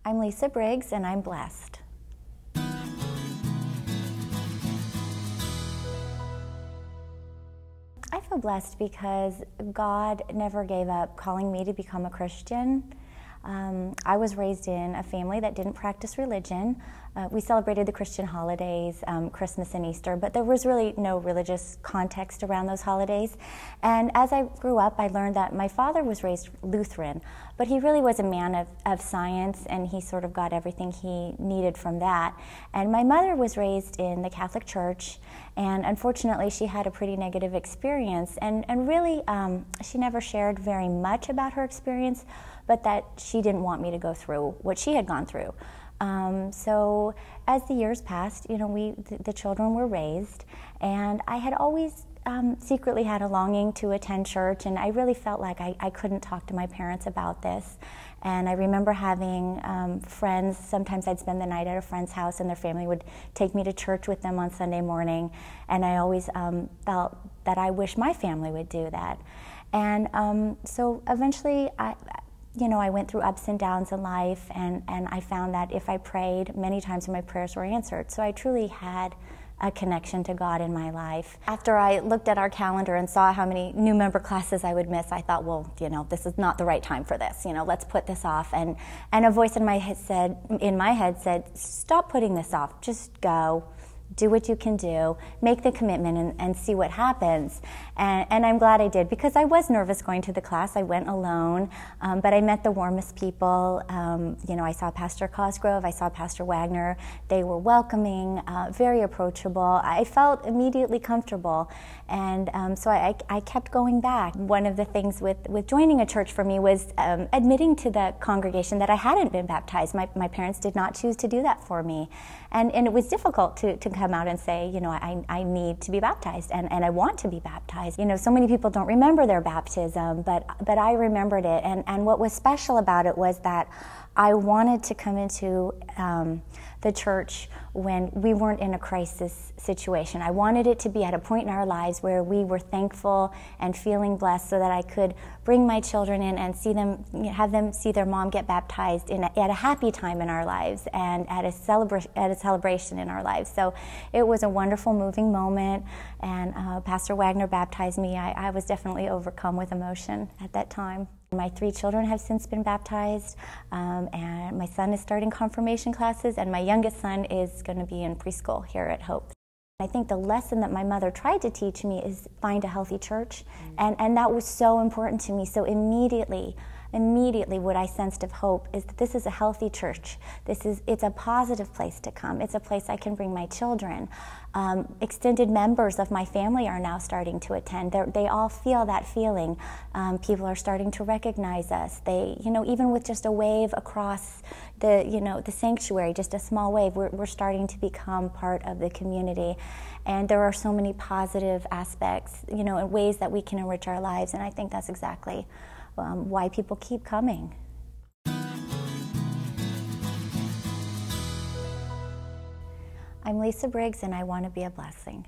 I'm Lisa Briggs, and I'm blessed. I feel blessed because God never gave up calling me to become a Christian. I was raised in a family that didn't practice religion. We celebrated the Christian holidays, Christmas and Easter, but there was really no religious context around those holidays. And as I grew up, I learned that my father was raised Lutheran, but he really was a man of science, and he sort of got everything he needed from that. And my mother was raised in the Catholic Church, and unfortunately she had a pretty negative experience, and really she never shared very much about her experience, but that she didn't want me to go through what she had gone through. So as the years passed, the children were raised, and I had always secretly had a longing to attend church, and I really felt like I couldn't talk to my parents about this. And I remember having friends. Sometimes I'd spend the night at a friend's house, and their family would take me to church with them on Sunday morning, and I always felt that I wish my family would do that. And so eventually I went through ups and downs in life, and I found that if I prayed, many times my prayers were answered. So I truly had a connection to God in my life. After I looked at our calendar and saw how many new member classes I would miss, I thought, well, this is not the right time for this. Let's put this off. And a voice in my head said, stop putting this off. Just go. Do what you can do, make the commitment, and see what happens. And I'm glad I did, because I was nervous going to the class. I went alone, but I met the warmest people. I saw Pastor Cosgrove, I saw Pastor Wagner. They were welcoming, very approachable. I felt immediately comfortable, and so I kept going back. One of the things with joining a church for me was admitting to the congregation that I hadn't been baptized. My parents did not choose to do that for me, and it was difficult to come out and say, I need to be baptized, and I want to be baptized. So many people don't remember their baptism, but I remembered it, and what was special about it was that I wanted to come into the church when we weren't in a crisis situation. I wanted it to be at a point in our lives where we were thankful and feeling blessed, so that I could bring my children in and have them see their mom get baptized at a happy time in our lives, and at a celebration in our lives. So it was a wonderful, moving moment, and Pastor Wagner baptized me. I was definitely overcome with emotion at that time. My 3 children have since been baptized, and my son is starting confirmation classes, and my youngest son is going to be in preschool here at Hope. I think the lesson that my mother tried to teach me is find a healthy church, and that was so important to me. So immediately what I sensed of Hope is that this is a healthy church. It's a positive place to come. It's a place I can bring my children. Extended members of my family are now starting to attend. They all feel that feeling. People are starting to recognize us. They, even with just a wave across the sanctuary, just a small wave, we're starting to become part of the community. And there are so many positive aspects, and ways that we can enrich our lives. And I think that's exactly why people keep coming. I'm Lisa Briggs, and I want to be a blessing.